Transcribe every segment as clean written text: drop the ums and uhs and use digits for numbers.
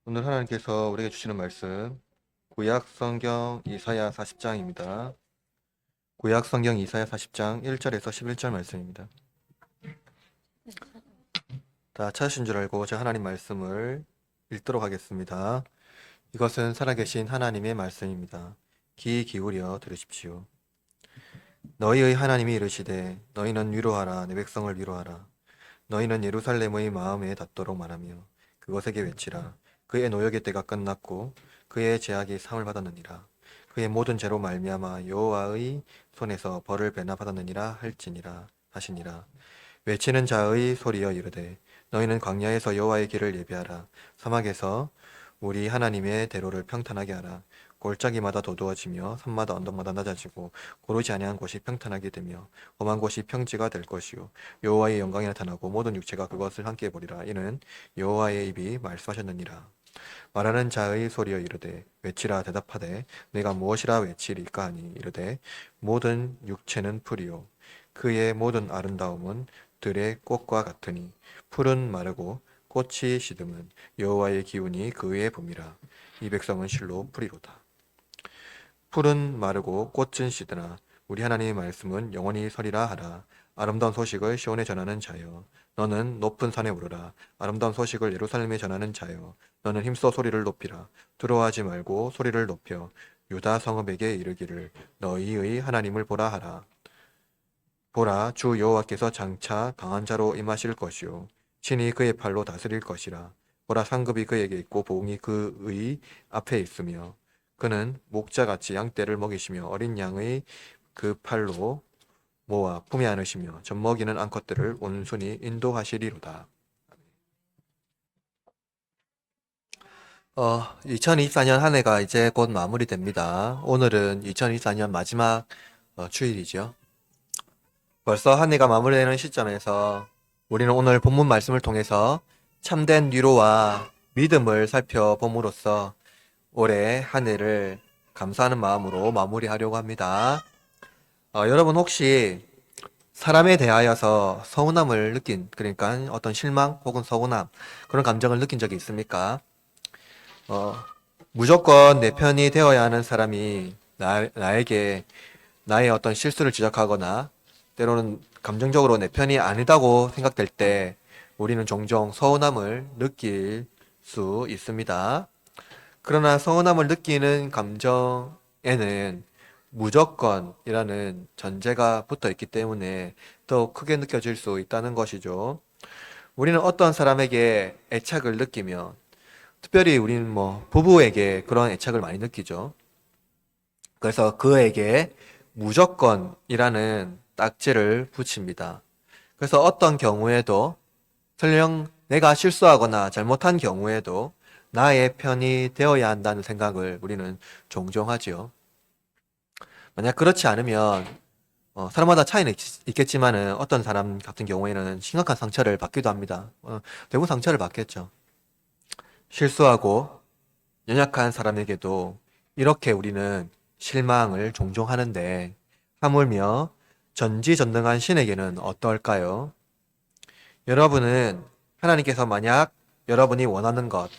오늘 하나님께서 우리에게 주시는 말씀 구약 성경 이사야 40장입니다. 구약 성경 이사야 40장 1절에서 11절 말씀입니다. 다 찾으신 줄 알고 제가 하나님 말씀을 읽도록 하겠습니다. 이것은 살아계신 하나님의 말씀입니다. 귀 기울여 들으십시오. 너희의 하나님이 이르시되 너희는 위로하라 내 백성을 위로하라. 너희는 예루살렘의 마음에 닿도록 말하며 그것에게 외치라. 그의 노역의 때가 끝났고 그의 죄악이 사함을 받았느니라. 그의 모든 죄로 말미암아 여호와의 손에서 벌을 배나 받았느니라 할지니라 하시니라. 외치는 자의 소리여 이르되 너희는 광야에서 여호와의 길을 예비하라. 사막에서 우리 하나님의 대로를 평탄하게 하라. 골짜기마다 도두어지며 산마다 언덕마다 낮아지고 고르지 아니한 곳이 평탄하게 되며 험한 곳이 평지가 될 것이요 여호와의 영광이 나타나고 모든 육체가 그것을 함께 보리라. 이는 여호와의 입이 말씀하셨느니라. 말하는 자의 소리여 이르되 외치라. 대답하되 내가 무엇이라 외치리까 하니 이르되 모든 육체는 풀이요 그의 모든 아름다움은 들의 꽃과 같으니 풀은 마르고 꽃이 시듬은 여호와의 기운이 그 위에 붐이라. 이 백성은 실로 풀이로다. 풀은 마르고 꽃은 시드나 우리 하나님의 말씀은 영원히 서리라 하라. 아름다운 소식을 시온에 전하는 자여 너는 높은 산에 오르라. 아름다운 소식을 예루살렘에 전하는 자여 너는 힘써 소리를 높이라. 두려워하지 말고 소리를 높여 유다 성읍에게 이르기를 너희의 하나님을 보라 하라. 보라, 주 여호와께서 장차 강한 자로 임하실 것이요 신이 그의 팔로 다스릴 것이라. 보라, 상급이 그에게 있고 보응이 그의 앞에 있으며 그는 목자같이 양떼를 먹이시며 어린 양의 그 팔로 모아 품에 안으시며 젖먹이는 암컷들을 온순히 인도하시리로다. 2024년 한 해가 이제 곧 마무리됩니다. 오늘은 2024년 마지막 주일이죠. 벌써 한 해가 마무리되는 시점에서 우리는 오늘 본문 말씀을 통해서 참된 위로와 믿음을 살펴봄으로써 올해 한 해를 감사하는 마음으로 마무리하려고 합니다. 여러분 혹시 사람에 대하여서 서운함을 그러니까 어떤 실망 혹은 서운함, 그런 감정을 느낀 적이 있습니까? 무조건 내 편이 되어야 하는 사람이 나에게 나의 어떤 실수를 지적하거나 때로는 감정적으로 내 편이 아니다고 생각될 때 우리는 종종 서운함을 느낄 수 있습니다. 그러나 서운함을 느끼는 감정에는 무조건이라는 전제가 붙어 있기 때문에 더 크게 느껴질 수 있다는 것이죠. 우리는 어떤 사람에게 애착을 느끼면, 특별히 우리는 부부에게 그런 애착을 많이 느끼죠. 그래서 그에게 무조건이라는 딱지를 붙입니다. 그래서 어떤 경우에도 설령 내가 실수하거나 잘못한 경우에도 나의 편이 되어야 한다는 생각을 우리는 종종 하지요. 만약 그렇지 않으면 사람마다 차이는 있겠지만은 어떤 사람 같은 경우에는 심각한 상처를 받기도 합니다. 대부분 상처를 받겠죠. 실수하고 연약한 사람에게도 이렇게 우리는 실망을 종종 하는데 하물며 전지전능한 신에게는 어떨까요? 여러분은 하나님께서 만약 여러분이 원하는 것,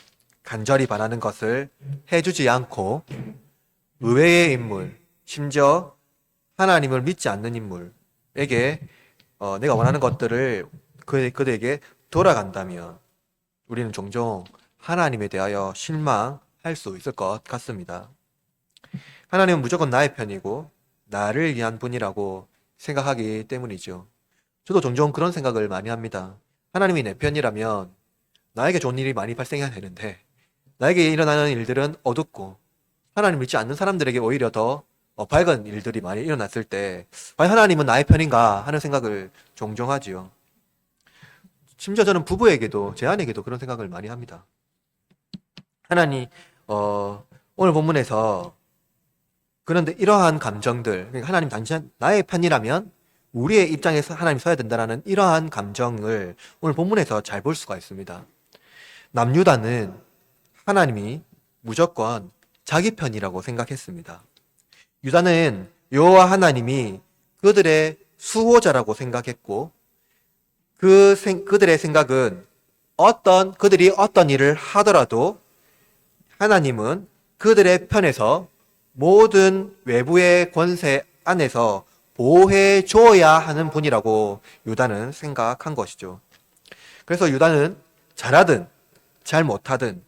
간절히 바라는 것을 해주지 않고 의외의 인물, 심지어 하나님을 믿지 않는 인물에게 내가 원하는 것들을 그들에게 돌아간다면 우리는 종종 하나님에 대하여 실망할 수 있을 것 같습니다. 하나님은 무조건 나의 편이고 나를 위한 분이라고 생각하기 때문이죠. 저도 종종 그런 생각을 많이 합니다. 하나님이 내 편이라면 나에게 좋은 일이 많이 발생해야 되는데 나에게 일어나는 일들은 어둡고 하나님 믿지 않는 사람들에게 오히려 더 밝은 일들이 많이 일어났을 때 과연 하나님은 나의 편인가 하는 생각을 종종 하지요. 심지어 저는 부부에게도 제 아내에게도 그런 생각을 많이 합니다. 하나님 오늘 본문에서 그런데 이러한 감정들, 그러니까 하나님 당신 나의 편이라면 우리의 입장에서 하나님 서야 된다라는 이러한 감정을 오늘 본문에서 잘 볼 수가 있습니다. 남유다는 하나님이 무조건 자기 편이라고 생각했습니다. 유다는 여호와 하나님이 그들의 수호자라고 생각했고 그들의 생각은 그들이 어떤 일을 하더라도 하나님은 그들의 편에서 모든 외부의 권세 안에서 보호해 줘야 하는 분이라고 유다는 생각한 것이죠. 그래서 유다는 잘하든 잘 못하든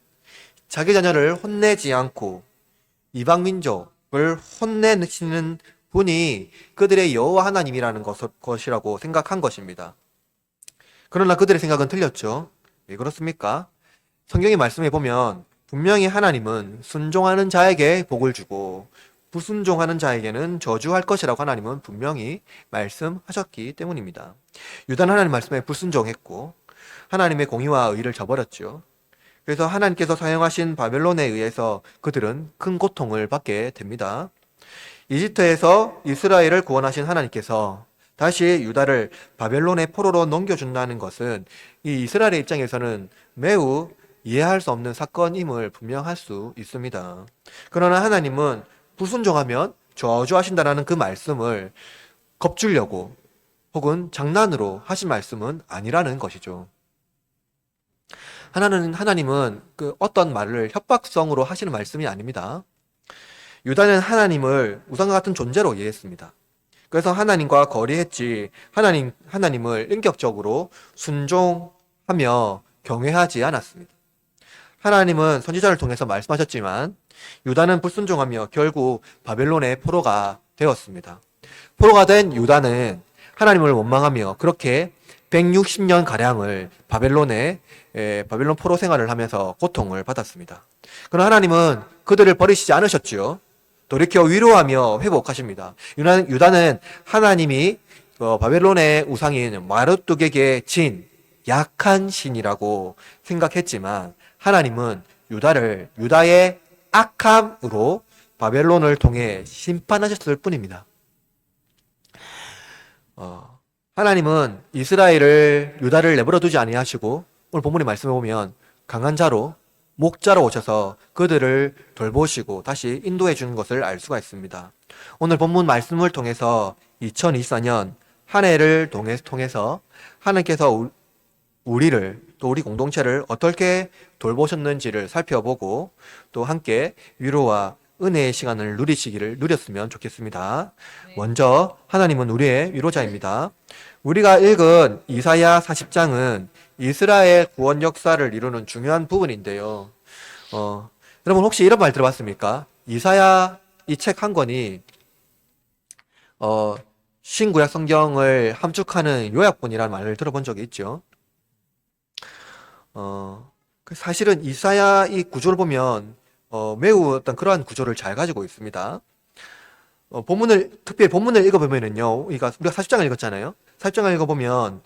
자기 자녀를 혼내지 않고 이방 민족을 혼내시는 분이 그들의 여호와 하나님이라는 것이라고 생각한 것입니다. 그러나 그들의 생각은 틀렸죠. 왜 그렇습니까? 성경의 말씀에 보면 분명히 하나님은 순종하는 자에게 복을 주고 불순종하는 자에게는 저주할 것이라고 하나님은 분명히 말씀하셨기 때문입니다. 유다는 하나님 말씀에 불순종했고 하나님의 공의와 의를 저버렸죠. 그래서 하나님께서 사용하신 바벨론에 의해서 그들은 큰 고통을 받게 됩니다. 이집트에서 이스라엘을 구원하신 하나님께서 다시 유다를 바벨론의 포로로 넘겨준다는 것은 이 이스라엘의 입장에서는 매우 이해할 수 없는 사건임을 분명할 수 있습니다. 그러나 하나님은 불순종하면 저주하신다라는 그 말씀을 겁주려고 혹은 장난으로 하신 말씀은 아니라는 것이죠. 하나님은 그 어떤 말을 협박성으로 하시는 말씀이 아닙니다. 유다는 하나님을 우상과 같은 존재로 이해했습니다. 그래서 하나님과 거리했지 하나님을 인격적으로 순종하며 경외하지 않았습니다. 하나님은 선지자를 통해서 말씀하셨지만 유다는 불순종하며 결국 바벨론의 포로가 되었습니다. 포로가 된 유다는 하나님을 원망하며 그렇게 160년 가량을 바벨론 포로 생활을 하면서 고통을 받았습니다. 그러나 하나님은 그들을 버리시지 않으셨지요. 돌이켜 위로하며 회복하십니다. 유다는 하나님이 바벨론의 우상인 마르뚝에게 진 약한 신이라고 생각했지만 하나님은 유다의 악함으로 바벨론을 통해 심판하셨을 뿐입니다. 하나님은 유다를 내버려 두지 아니하시고 오늘 본문의 말씀에 보면 강한 자로 목자로 오셔서 그들을 돌보시고 다시 인도해 주는 것을 알 수가 있습니다. 오늘 본문 말씀을 통해서 2024년 한 해를 통해서 하나님께서 우리를 또 우리 공동체를 어떻게 돌보셨는지를 살펴보고 또 함께 위로와 은혜의 시간을 누렸으면 좋겠습니다. 네. 먼저 하나님은 우리의 위로자입니다. 우리가 읽은 이사야 40장은 이스라엘 구원 역사를 이루는 중요한 부분인데요. 여러분 혹시 이런 말 들어봤습니까? 이사야 이 책 한 권이 신구약 성경을 함축하는 요약본이라는 말을 들어본 적이 있죠. 사실은 이사야 이 구조를 보면 매우 어떤 그러한 구조를 잘 가지고 있습니다. 특별히 본문을 읽어보면은요, 우리가 40장을 읽었잖아요. 40장을 읽어보면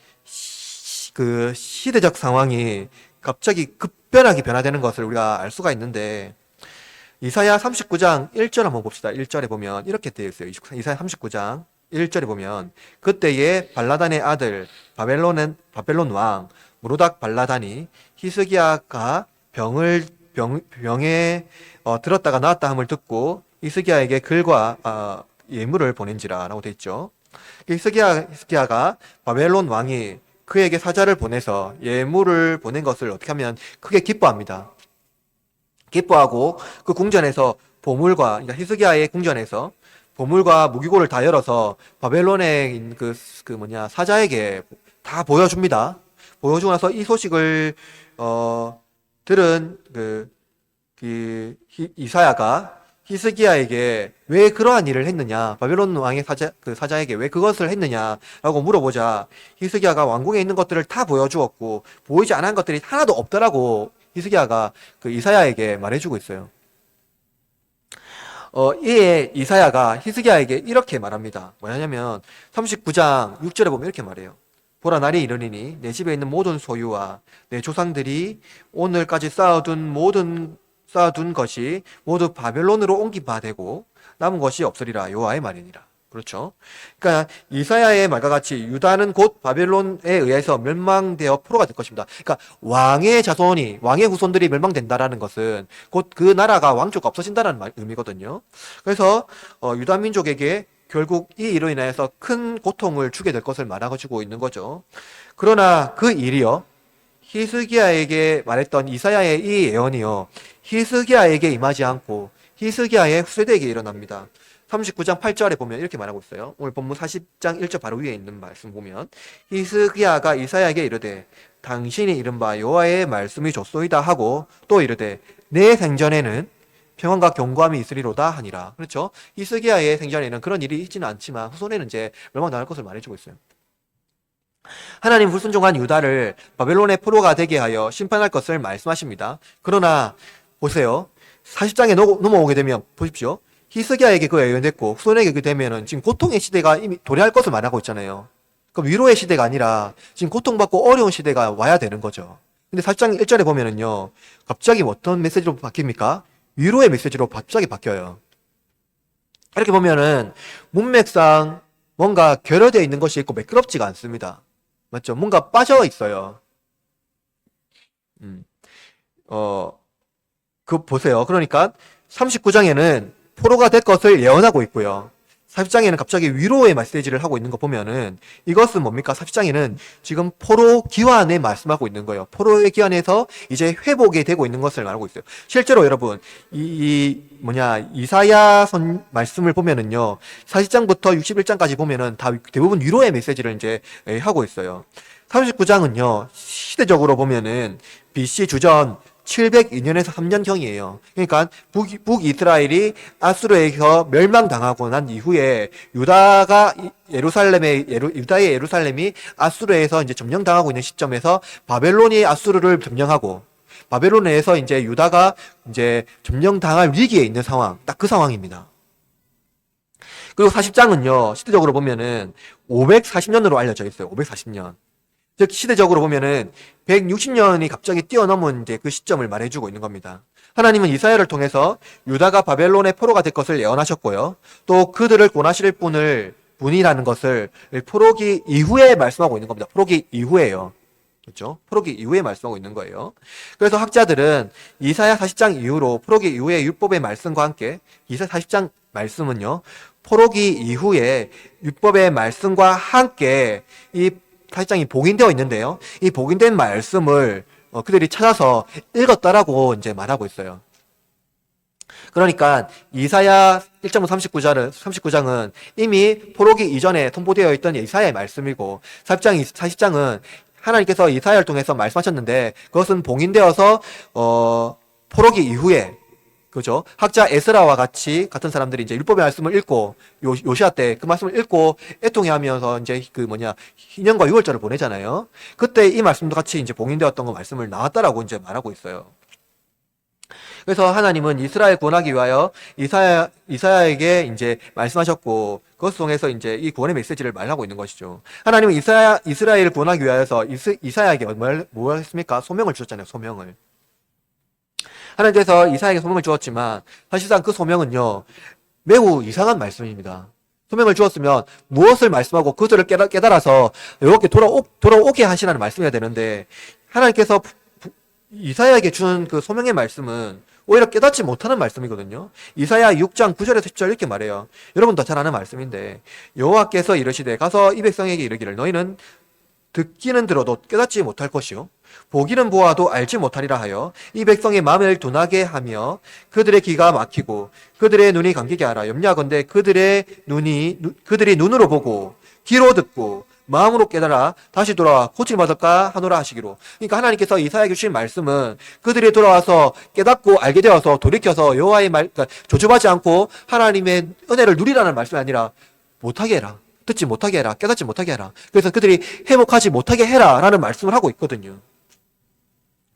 그 시대적 상황이 갑자기 급변하게 변화되는 것을 우리가 알 수가 있는데 이사야 39장 1절 한번 봅시다. 1절에 보면 이렇게 되어 있어요. 이사야 39장 1절에 보면 그때의 발라단의 아들 바벨론 왕 무로닥 발라단이 히스기야가 병에 들었다가 나았다 함을 듣고 히스기야에게 글과 예물을 보낸지라 라고 되어 있죠. 히스기야가 바벨론 왕이 그에게 사자를 보내서 예물을 보낸 것을 어떻게 하면 크게 기뻐합니다. 기뻐하고 그 궁전에서 그러니까 히스기야의 궁전에서 보물과 무기고를 다 열어서 바벨론의 사자에게 다 보여줍니다. 보여주고 나서 이 소식을 들은 이사야가 히스기야에게 왜 그러한 일을 했느냐, 바벨론 왕의 사자에게 왜 그것을 했느냐라고 물어보자 히스기야가 왕궁에 있는 것들을 다 보여주었고 보이지 않은 것들이 하나도 없더라고 히스기야가 이사야에게 말해주고 있어요. 이에 이사야가 히스기야에게 이렇게 말합니다. 뭐냐면 39장 6절에 보면 이렇게 말해요. 보라, 날이 이르리니 내 집에 있는 모든 소유와 내 조상들이 오늘까지 쌓아둔 것이 모두 바벨론으로 옮기바 되고 남은 것이 없으리라. 여호와의 말이니라. 그렇죠? 그러니까 이사야의 말과 같이 유다는 곧 바벨론에 의해서 멸망되어 포로가 될 것입니다. 그러니까 왕의 후손들이 멸망된다라는 것은 곧 그 나라가 왕조가 없어진다는 의미거든요. 그래서 유다 민족에게 결국 이 일로 인하여서 큰 고통을 주게 될 것을 말하고 있는 거죠. 그러나 그 일이요, 히스기야에게 말했던 이사야의 이 예언이요, 히스기야에게 임하지 않고 히스기야의 후세대에게 일어납니다. 39장 8절에 보면 이렇게 말하고 있어요. 오늘 본문 40장 1절 바로 위에 있는 말씀 보면, 히스기야가 이사야에게 이르되 당신이 이른바 여호와의 말씀이 좋소이다 하고 또 이르되 내 생전에는 평안과 견고함이 있으리로다 하니라. 그렇죠? 히스기야의 생전에는 그런 일이 있지는 않지만 후손에는 이제 멸망당할 것을 말해주고 있어요. 하나님 불순종한 유다를 바벨론의 포로가 되게 하여 심판할 것을 말씀하십니다. 그러나 보세요. 40장에 넘어오게 되면 보십시오. 히스기야에게 그 예언됐고 후손에게 그 되면은 지금 고통의 시대가 이미 도래할 것을 말하고 있잖아요. 그럼 위로의 시대가 아니라 지금 고통받고 어려운 시대가 와야 되는 거죠. 근데 40장 1절에 보면은요, 갑자기 어떤 메시지로 바뀝니까? 위로의 메시지로 갑자기 바뀌어요. 이렇게 보면은 문맥상 뭔가 결여되어 있는 것이 있고 매끄럽지가 않습니다. 맞죠? 뭔가 빠져 있어요. 보세요. 그러니까 39장에는 포로가 될 것을 예언하고 있고요. 40장에는 갑자기 위로의 메시지를 하고 있는 거 보면은 이것은 뭡니까? 40장에는 지금 포로 기환에 말씀하고 있는 거예요. 포로의 기환에서 이제 회복이 되고 있는 것을 말하고 있어요. 실제로 여러분 이사야 말씀을 보면은요, 40장부터 61장까지 보면은 다 대부분 위로의 메시지를 이제 하고 있어요. 39장은요 시대적으로 보면은 BC 주전 702년에서 3년경이에요. 그러니까 북이스라엘이 아수르에서 멸망당하고 난 이후에 유다의 예루살렘이 아수르에서 이제 점령당하고 있는 시점에서 바벨론이 아수르를 점령하고 바벨론에서 이제 유다가 이제 점령당할 위기에 있는 상황, 딱 그 상황입니다. 그리고 40장은요 시대적으로 보면은 540년으로 알려져 있어요. 540년. 즉 시대적으로 보면은 160년이 갑자기 뛰어넘은 이제 그 시점을 말해주고 있는 겁니다. 하나님은 이사야를 통해서 유다가 바벨론의 포로가 될 것을 예언하셨고요. 또 그들을 권하실 분이라는 것을 포로기 이후에 말씀하고 있는 겁니다. 포로기 이후에요. 그렇죠? 포로기 이후에 말씀하고 있는 거예요. 그래서 학자들은 이사야 40장 이후로 포로기 이후의 율법의 말씀과 함께 이사야 40장 말씀은요, 포로기 이후에 율법의 말씀과 함께 이 40장이 복인되어 있는데요. 이 복인된 말씀을 그들이 찾아서 읽었다라고 이제 말하고 있어요. 그러니까 이사야 1장부터 39장은 이미 포로기 이전에 통보되어 있던 이사야의 말씀이고 40장은 하나님께서 이사야를 통해서 말씀하셨는데 그것은 봉인되어서 포로기 이후에, 그죠? 학자 에스라와 같은 사람들이 이제 율법의 말씀을 읽고 요시아 때 그 말씀을 읽고 애통해하면서 이제 희년과 유월절을 보내잖아요. 그때 이 말씀도 같이 이제 봉인되었던 거 말씀을 나왔다라고 이제 말하고 있어요. 그래서 하나님은 이스라엘 구원하기 위하여 이사야에게 이제 말씀하셨고 그것 통해서 이제 이 구원의 메시지를 말하고 있는 것이죠. 하나님은 이스라엘을 구원하기 위하여서 이사야에게 뭘 했습니까? 소명을 주셨잖아요. 소명을. 하나님께서 이사야에게 소명을 주었지만 사실상 그 소명은요 매우 이상한 말씀입니다. 소명을 주었으면 무엇을 말씀하고 그들을 깨달아서 이렇게 돌아오게 하시라는 말씀이어야 되는데 하나님께서 이사야에게 준 그 소명의 말씀은 오히려 깨닫지 못하는 말씀이거든요. 이사야 6장 9절에서 10절 이렇게 말해요. 여러분도 잘 아는 말씀인데 여호와께서 이르시되 가서 이 백성에게 이르기를 너희는 듣기는 들어도 깨닫지 못할 것이요 보기는 보아도 알지 못하리라 하여 이 백성의 마음을 둔하게 하며 그들의 귀가 막히고 그들의 눈이 감기게 하라. 염려하건대 그들이 눈으로 보고 귀로 듣고 마음으로 깨달아 다시 돌아와 고침받을까 하노라 하시기로. 그러니까 하나님께서 이사야에게 주신 말씀은 그들이 돌아와서 깨닫고 알게 되어서 돌이켜서 여호와의 그러니까 조급하지 않고 하나님의 은혜를 누리라는 말씀이 아니라 못하게 해라. 듣지 못하게 해라. 깨닫지 못하게 해라. 그래서 그들이 회복하지 못하게 해라 라는 말씀을 하고 있거든요.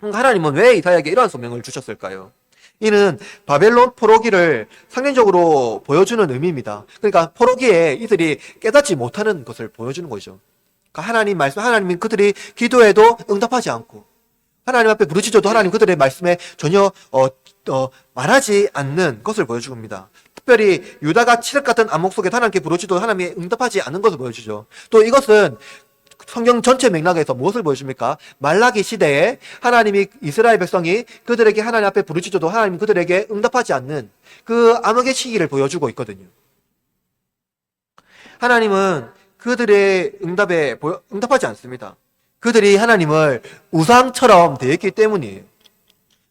하나님은 왜 이사야에게 이러한 소명을 주셨을까요? 이는 바벨론 포로기를 상징적으로 보여주는 의미입니다. 그러니까 포로기에 이들이 깨닫지 못하는 것을 보여주는 거죠. 그러니까 하나님은 그들이 기도해도 응답하지 않고 하나님 앞에 부르짖어도 하나님 그들의 말씀에 전혀 말하지 않는 것을 보여줍니다. 특별히 유다가 칠흑 같은 암흑 속에 하나님께 부르짖어도 하나님이 응답하지 않는 것을 보여주죠. 또 이것은 성경 전체 맥락에서 무엇을 보여줍니까? 말라기 시대에 하나님이 이스라엘 백성이 그들에게 하나님 앞에 부르짖어도 하나님 그들에게 응답하지 않는 그 암흑의 시기를 보여주고 있거든요. 하나님은 그들의 응답에 응답하지 않습니다. 그들이 하나님을 우상처럼 대했기 때문이에요.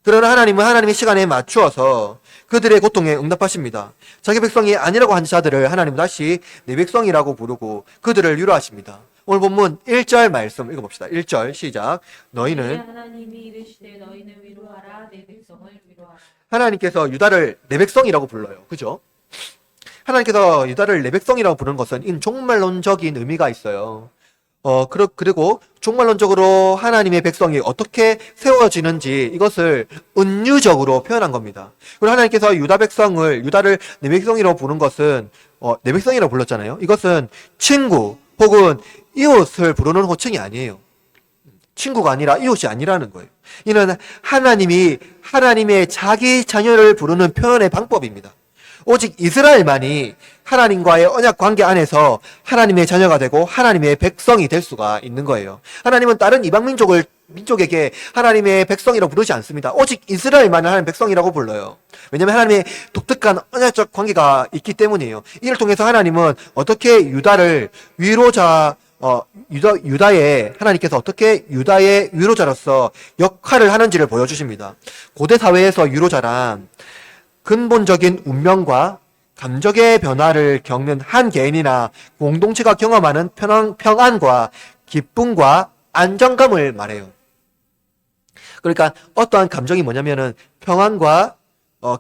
그러나 하나님은 하나님의 시간에 맞추어서 그들의 고통에 응답하십니다. 자기 백성이 아니라고 한 자들을 하나님은 다시 내 백성이라고 부르고 그들을 위로하십니다. 오늘 본문 1절 말씀 읽어봅시다. 1절 시작. 너희는 하나님이 이르시되 너희는 위로하라 내 백성을 위로하라. 하나님께서 유다를 내 백성이라고 불러요. 그죠? 하나님께서 유다를 내 백성이라고 부르는 것은 종말론적인 의미가 있어요. 그리고 종말론적으로 하나님의 백성이 어떻게 세워지는지 이것을 은유적으로 표현한 겁니다. 그리고 하나님께서 유다를 내 백성이라고 부른 것은, 내 백성이라고 불렀잖아요. 이것은 친구 혹은 이웃을 부르는 호칭이 아니에요. 친구가 아니라 이웃이 아니라는 거예요. 이는 하나님이 하나님의 자기 자녀를 부르는 표현의 방법입니다. 오직 이스라엘만이 하나님과의 언약 관계 안에서 하나님의 자녀가 되고 하나님의 백성이 될 수가 있는 거예요. 하나님은 다른 이방 민족에게 하나님의 백성이라고 부르지 않습니다. 오직 이스라엘만을 하나님의 백성이라고 불러요. 왜냐하면 하나님의 독특한 언약적 관계가 있기 때문이에요. 이를 통해서 하나님은 어떻게 유다의 하나님께서 어떻게 유다의 위로자로서 역할을 하는지를 보여주십니다. 고대 사회에서 위로자란 근본적인 운명과 감정의 변화를 겪는 한 개인이나 공동체가 경험하는 평안과 기쁨과 안정감을 말해요. 그러니까 어떠한 감정이 뭐냐면은 평안과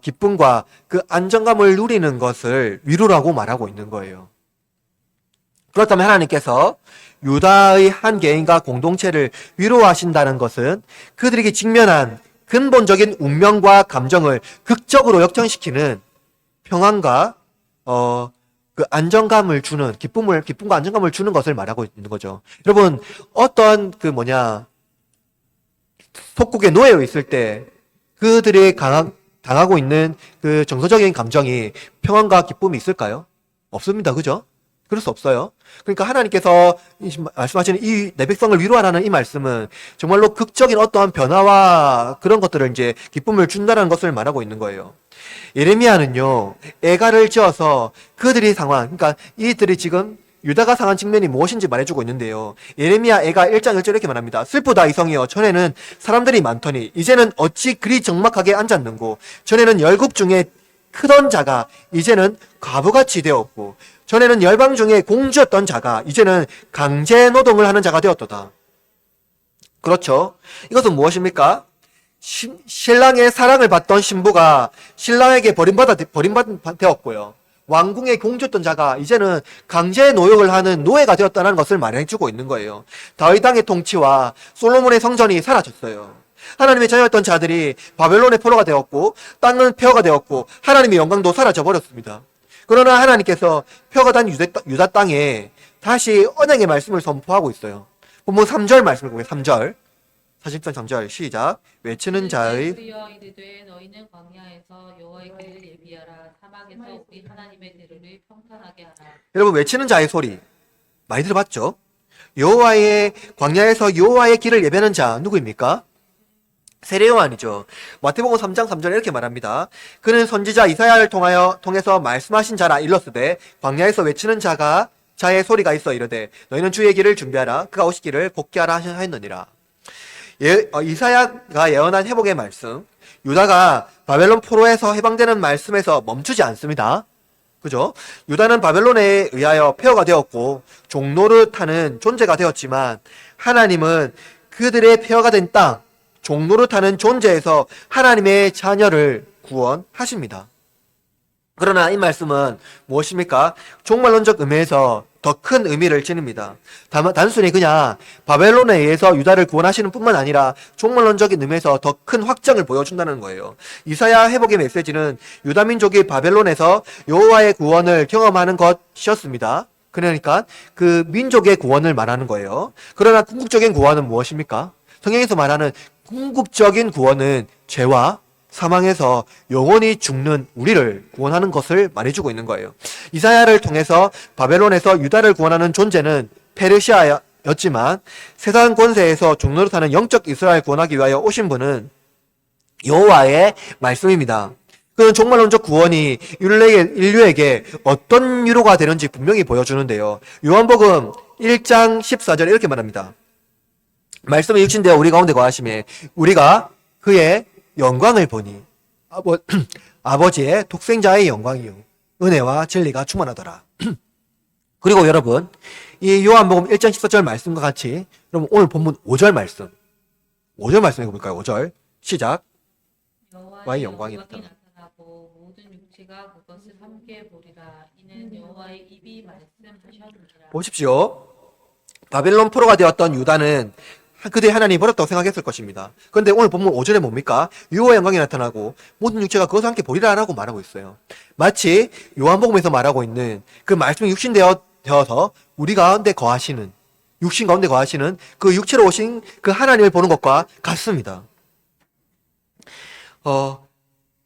기쁨과 그 안정감을 누리는 것을 위로라고 말하고 있는 거예요. 그렇다면 하나님께서 유다의 한 개인과 공동체를 위로하신다는 것은 그들에게 직면한 근본적인 운명과 감정을 극적으로 역전시키는 평안과 그 안정감을 주는 기쁨과 안정감을 주는 것을 말하고 있는 거죠. 여러분, 어떤 속국에 놓여 있을 때 그들이 당하고 있는 그 정서적인 감정이 평안과 기쁨이 있을까요? 없습니다. 그죠? 그럴 수 없어요. 그러니까 하나님께서 말씀하시는 이 내 백성을 위로하라는 이 말씀은 정말로 극적인 어떠한 변화와 그런 것들을 이제 기쁨을 준다는 것을 말하고 있는 거예요. 예레미야는요, 애가를 지어서 그들이 그러니까 이들이 지금 유다가 상한 측면이 무엇인지 말해주고 있는데요. 예레미야 애가 1장 1절 이렇게 말합니다. 슬프다 이성이여 전에는 사람들이 많더니 이제는 어찌 그리 적막하게 앉았는고 전에는 열국 중에 크던 자가 이제는 과부같이 되었고 전에는 열방 중에 공주였던 자가 이제는 강제 노동을 하는 자가 되었도다. 그렇죠. 이것은 무엇입니까? 신랑의 사랑을 받던 신부가 신랑에게 버림받았고요. 왕궁의 공주였던 자가 이제는 강제 노역을 하는 노예가 되었다는 것을 말해주고 있는 거예요. 다윗 왕의 통치와 솔로몬의 성전이 사라졌어요. 하나님의 자녀였던 자들이 바벨론의 포로가 되었고 땅은 폐허가 되었고 하나님의 영광도 사라져 버렸습니다. 그러나 하나님께서 폐허가 된 유다 땅에 다시 언약의 말씀을 선포하고 있어요. 본문 3절 말씀을 보면 3절 40장 3절 시작. 외치는 자의 그리여 이르되 너희는 광야에서 여호와의 길을 예비하라 사막에서 우리 하나님의 대로를 평탄하게 하라. 여러분, 외치는 자의 소리 많이 들어봤죠? 광야에서 여호와의 길을 예배하는 자 누구입니까? 세례요한이죠. 마태복음 3장 3절에 이렇게 말합니다. 그는 선지자 이사야를 통해서 말씀하신 자라 일렀으되 광야에서 외치는 자의 소리가 있어 이르되 너희는 주의 길을 준비하라 그가 오시기를 곧게 하라 하였느니라. 이사야가 예언한 회복의 말씀, 유다가 바벨론 포로에서 해방되는 말씀에서 멈추지 않습니다. 그죠? 유다는 바벨론에 의하여 폐허가 되었고 종노릇하는 존재가 되었지만 하나님은 그들의 폐허가 된 땅, 종노릇하는 존재에서 하나님의 자녀를 구원하십니다. 그러나 이 말씀은 무엇입니까? 종말론적 의미에서 더 큰 의미를 지닙니다. 단순히 그냥 바벨론에 의해서 유다를 구원하시는 뿐만 아니라 종말론적인 의미에서 더 큰 확정을 보여준다는 거예요. 이사야 회복의 메시지는 유다 민족이 바벨론에서 여호와의 구원을 경험하는 것이었습니다. 그러니까 그 민족의 구원을 말하는 거예요. 그러나 궁극적인 구원은 무엇입니까? 성경에서 말하는 궁극적인 구원은 죄와 사망에서 영원히 죽는 우리를 구원하는 것을 말해주고 있는 거예요. 이사야를 통해서 바벨론에서 유다를 구원하는 존재는 페르시아였지만 세상 권세에서 종노릇하는 영적 이스라엘 구원하기 위하여 오신 분은 여호와의 말씀입니다. 그는 종말론적 구원이 인류에게 어떤 위로가 되는지 분명히 보여주는데요. 요한복음 1장 14절에 이렇게 말합니다. 말씀이 육신되어 우리 가운데 거하심에 우리가 그의 영광을 보니 아버지의 독생자의 영광이요 은혜와 진리가 충만하더라. 그리고 여러분 이 요한복음 1장 14절 말씀과 같이 여러분 오늘 본문 5절 말씀 읽어볼까요? 5절 시작. 여호와의 영광이 영광이 나타나고 모든 육체가 그것을 함께 보리라. 이는 여호와의 입이 말씀하셨느니라. 보십시오. 바벨론 포로가 되었던 유다는 그들이 하나님이 버렸다고 생각했을 것입니다. 그런데 오늘 본문 5절에 뭡니까? 여호와의 영광이 나타나고 모든 육체가 그것을 함께 보리라라고 말하고 있어요. 마치 요한복음에서 말하고 있는 그 말씀이 육신되어서 우리 가운데 거하시는 육신 가운데 거하시는 그 육체로 오신 그 하나님을 보는 것과 같습니다.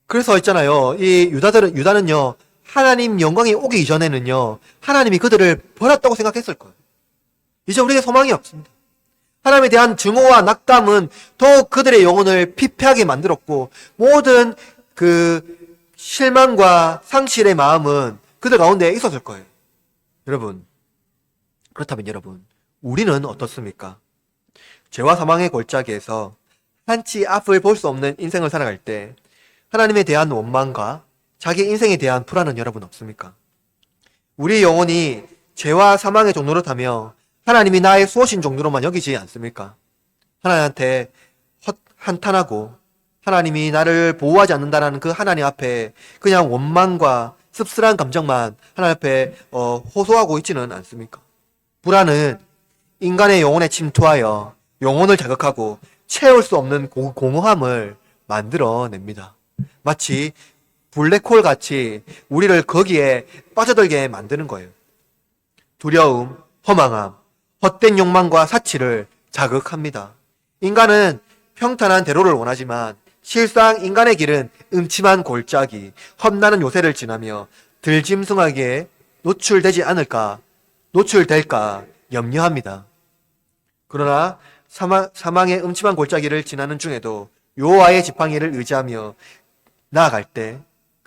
그래서 있잖아요. 이 유다는요, 하나님 영광이 오기 이전에는요, 하나님이 그들을 버렸다고 생각했을 거예요. 이제 우리에게 소망이 없습니다. 하나님에 대한 증오와 낙담은 더욱 그들의 영혼을 피폐하게 만들었고, 모든 그 실망과 상실의 마음은 그들 가운데 있었을 거예요. 여러분, 그렇다면 여러분, 우리는 어떻습니까? 죄와 사망의 골짜기에서 한치 앞을 볼 수 없는 인생을 살아갈 때 하나님에 대한 원망과 자기 인생에 대한 불안은 여러분 없습니까? 우리 영혼이 죄와 사망의 종로를 타며 하나님이 나의 수호신 종로로만 여기지 않습니까? 하나님한테 한탄하고 하나님이 나를 보호하지 않는다라는 그 하나님 앞에 그냥 원망과 씁쓸한 감정만 하나님 앞에 호소하고 있지는 않습니까? 불안은 인간의 영혼에 침투하여 영혼을 자극하고 채울 수 없는 공허함을 만들어냅니다. 마치 블랙홀 같이 우리를 거기에 빠져들게 만드는 거예요. 두려움, 허망함, 헛된 욕망과 사치를 자극합니다. 인간은 평탄한 대로를 원하지만 실상 인간의 길은 음침한 골짜기, 험난한 요새를 지나며 들짐승에게 노출될까 염려합니다. 그러나 사망의 음침한 골짜기를 지나는 중에도 여호와의 지팡이를 의지하며 나아갈 때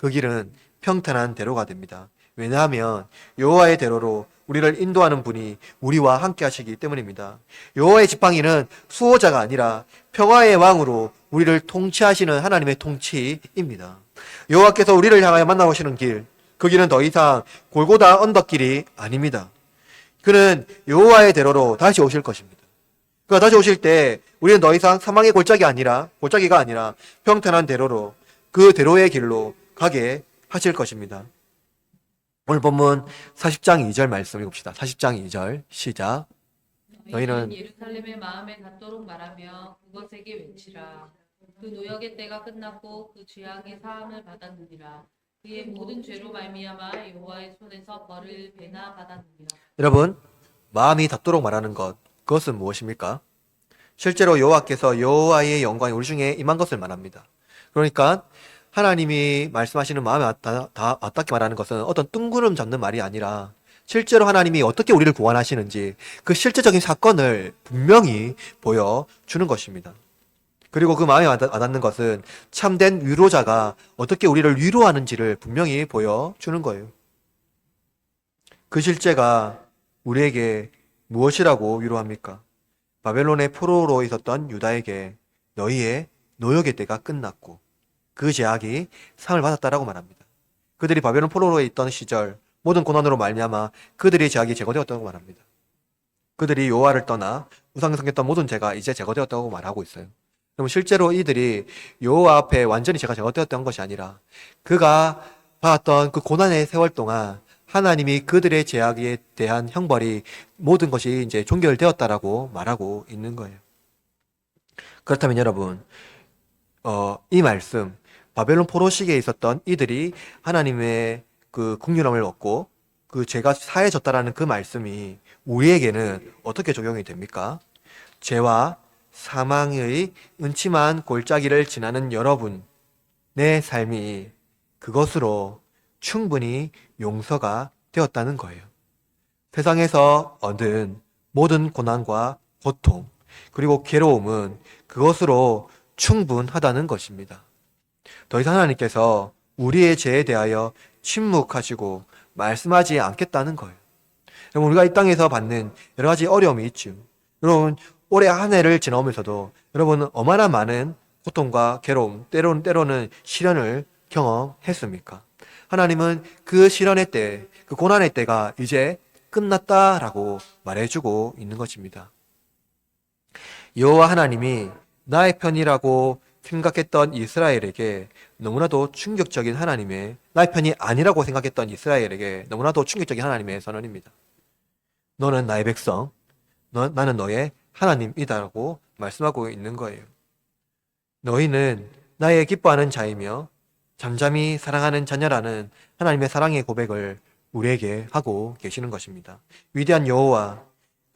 그 길은 평탄한 대로가 됩니다. 왜냐하면 여호와의 대로로 우리를 인도하는 분이 우리와 함께 하시기 때문입니다. 여호와의 지팡이는 수호자가 아니라 평화의 왕으로 우리를 통치하시는 하나님의 통치입니다. 여호와께서 우리를 향하여 만나오시는 길, 그 길은 더 이상 골고다 언덕길이 아닙니다. 그는 여호와의 대로로 다시 오실 것입니다. 그가 다시 오실 때 우리는 더 이상 사망의 골짜기가 아니라 평탄한 대로로 그 대로의 길로 가게 하실 것입니다. 오늘 본문 40장 2절 말씀 읽읍시다. 40장 2절 시작. 너희는 예루살렘의 마음에 닿도록 말하며 그것에게 외치라. 그 노역의 때가 끝났고 그 죄악의 사함을 받았느니라. 그의 모든 죄로 말미암아 여호와의 손에서 벌을 배나 받았느니라. 여러분, 마음이 닿도록 말하는 것, 그것은 무엇입니까? 실제로 여호와께서 여호와의 영광이 우리 중에 임한 것을 말합니다. 그러니까 하나님이 말씀하시는 마음에 와닿게 말하는 것은 어떤 뜬구름 잡는 말이 아니라 실제로 하나님이 어떻게 우리를 구원하시는지 그 실제적인 사건을 분명히 보여주는 것입니다. 그리고 그 마음에 와닿는 것은 참된 위로자가 어떻게 우리를 위로하는지를 분명히 보여주는 거예요. 그 실제가 우리에게 무엇이라고 위로합니까? 바벨론의 포로로 있었던 유다에게 너희의 노역의 때가 끝났고 그 제약이 상을 받았다라고 말합니다. 그들이 바벨론 포로로 있던 시절 모든 고난으로 말미암아 그들의 제약이 제거되었다고 말합니다. 그들이 여호와를 떠나 우상을 섬겼던 모든 죄가 이제 제거되었다고 말하고 있어요. 그럼 실제로 이들이 여호와 앞에 완전히 죄가 제거되었던 것이 아니라 그가 받았던 그 고난의 세월 동안 하나님이 그들의 제약에 대한 형벌이 모든 것이 이제 종결되었다라고 말하고 있는 거예요. 그렇다면 여러분, 이 말씀, 바벨론 포로 시기에 있었던 이들이 하나님의 그 긍휼함을 얻고 그 죄가 사해졌다라는 그 말씀이 우리에게는 어떻게 적용이 됩니까? 죄와 사망의 음침한 골짜기를 지나는 여러분, 내 삶이 그것으로 충분히 용서가 되었다는 거예요. 세상에서 얻은 모든 고난과 고통, 그리고 괴로움은 그것으로 충분하다는 것입니다. 더 이상 하나님께서 우리의 죄에 대하여 침묵하시고 말씀하지 않겠다는 거예요. 여러분, 우리가 이 땅에서 받는 여러 가지 어려움이 있죠. 여러분, 올해 한 해를 지나오면서도 여러분은 얼마나 많은 고통과 괴로움, 때로는 시련을 경험했습니까? 하나님은 그 시련의 때, 그 고난의 때가 이제 끝났다라고 말해주고 있는 것입니다. 여호와 하나님이 나의 편이라고 생각했던 이스라엘에게 너무나도 충격적인 나의 편이 아니라고 생각했던 이스라엘에게 너무나도 충격적인 하나님의 선언입니다. 너는 나의 백성, 나는 너의 하나님이다라고 말씀하고 있는 거예요. 너희는 나의 기뻐하는 자이며 잠잠히 사랑하는 자녀라는 하나님의 사랑의 고백을 우리에게 하고 계시는 것입니다. 위대한 여호와의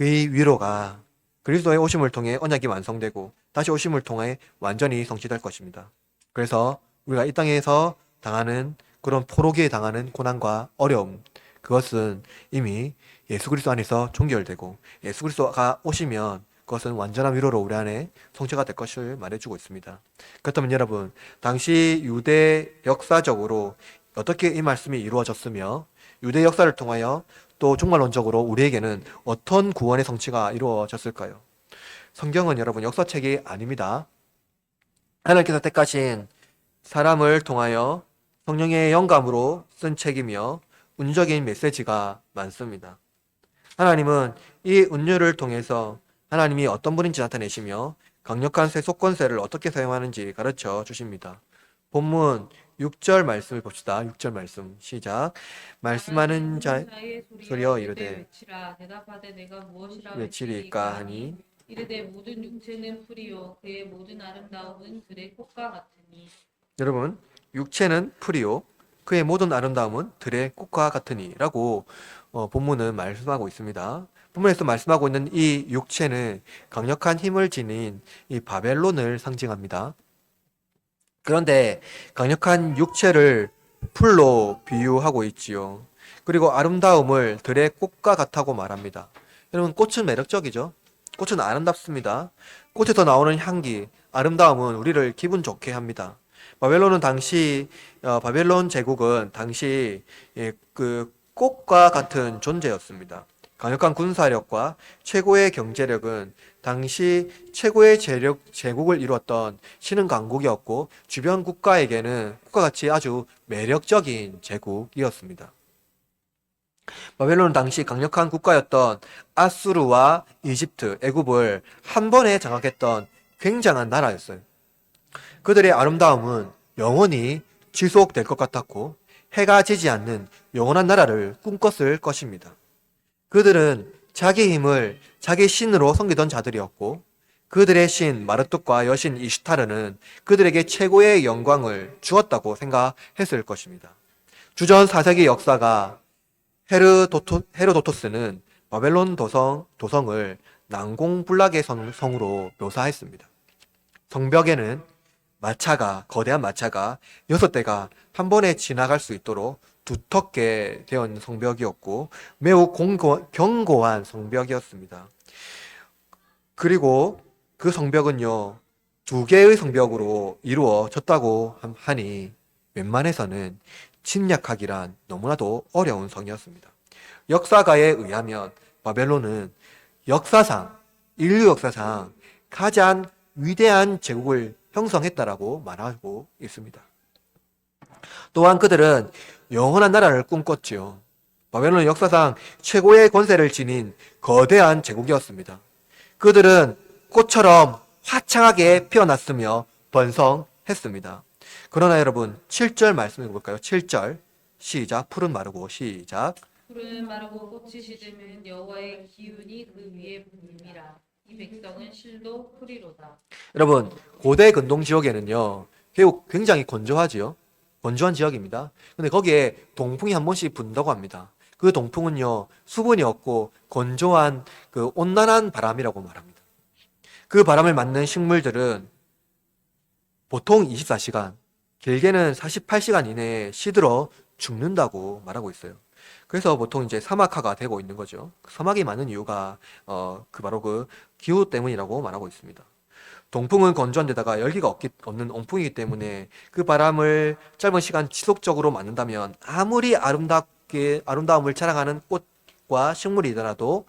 위로가 그리스도의 오심을 통해 언약이 완성되고 다시 오심을 통해 완전히 성취될 것입니다. 그래서 우리가 이 땅에서 당하는 그런 포로기에 당하는 고난과 어려움, 그것은 이미 예수 그리스도 안에서 종결되고 예수 그리스도가 오시면 그것은 완전한 위로로 우리 안에 성취가 될 것을 말해주고 있습니다. 그렇다면 여러분, 당시 유대 역사적으로 어떻게 이 말씀이 이루어졌으며 유대 역사를 통하여 또 종말론적으로 우리에게는 어떤 구원의 성취가 이루어졌을까요? 성경은 여러분 역사책이 아닙니다. 하나님께서 택하신 사람을 통하여 성령의 영감으로 쓴 책이며 운적인 메시지가 많습니다. 하나님은 이 운율을 통해서 하나님이 어떤 분인지 나타내시며 강력한 세속권세를 어떻게 사용하는지 가르쳐 주십니다. 본문 6절 말씀을 봅시다. 6절 말씀 시작. 말씀하는 자의 소리여 이르되 외치라. 대답하되 내가 무엇이라 외치리까 하니 이르되 모든 육체는 풀이요 그의 모든 아름다움은 들의 꽃과 같으니. 여러분, 육체는 풀이요 그의 모든 아름다움은 들의 꽃과 같으니 라고 본문은 말씀하고 있습니다. 본문에서 말씀하고 있는 이 육체는 강력한 힘을 지닌 이 바벨론을 상징합니다. 그런데 강력한 육체를 풀로 비유하고 있지요. 그리고 아름다움을 들의 꽃과 같다고 말합니다. 여러분, 꽃은 매력적이죠. 꽃은 아름답습니다. 꽃에서 나오는 향기, 아름다움은 우리를 기분 좋게 합니다. 바벨론 제국은 당시 그 꽃과 같은 존재였습니다. 강력한 군사력과 최고의 경제력은 당시 최고의 제국을 이루었던 신흥 강국이었고 주변 국가에게는 국가 같이 아주 매력적인 제국이었습니다. 바벨론은 당시 강력한 국가였던 아수르와 이집트, 애굽을 한 번에 장악했던 굉장한 나라였어요. 그들의 아름다움은 영원히 지속될 것 같았고 해가 지지 않는 영원한 나라를 꿈꿨을 것입니다. 그들은 자기 힘을 자기 신으로 섬기던 자들이었고 그들의 신 마르뚝과 여신 이슈타르는 그들에게 최고의 영광을 주었다고 생각했을 것입니다. 주전 4세기 역사가 헤르도토스는 바벨론 도성을 난공불락의 성으로 묘사했습니다. 성벽에는 거대한 마차가 6대가 한 번에 지나갈 수 있도록 두텁게 되어 있는 성벽이었고 매우 견고한 성벽이었습니다. 그리고 그 성벽은요 2개의 성벽으로 이루어졌다고 하니 웬만해서는 침략하기란 너무나도 어려운 성이었습니다. 역사가에 의하면 바벨론은 인류 역사상 가장 위대한 제국을 형성했다라고 말하고 있습니다. 또한 그들은 영원한 나라를 꿈꿨지요. 바벨론은 역사상 최고의 권세를 지닌 거대한 제국이었습니다. 그들은 꽃처럼 화창하게 피어났으며 번성했습니다. 그러나 여러분 7절 말씀 읽어볼까요? 7절 시작. 푸른 마르고 시작. 푸른 마르고 꽃이 시들면 여호와의 기운이 그 위에 불미라. 이 백성은 실도 풀이로다. 여러분 고대 근동 지역에는요 굉장히 건조하지요. 건조한 지역입니다. 근데 거기에 동풍이 한 번씩 분다고 합니다. 그 동풍은요 수분이 없고 건조한 그 온난한 바람이라고 말합니다. 그 바람을 맞는 식물들은 보통 24시간, 길게는 48시간 이내에 시들어 죽는다고 말하고 있어요. 그래서 보통 이제 사막화가 되고 있는 거죠. 사막이 많은 이유가 바로 그 기후 때문이라고 말하고 있습니다. 동풍은 건조한 데다가 열기가 없는 온풍이기 때문에 그 바람을 짧은 시간 지속적으로 맞는다면 아무리 아름다움을 자랑하는 꽃과 식물이더라도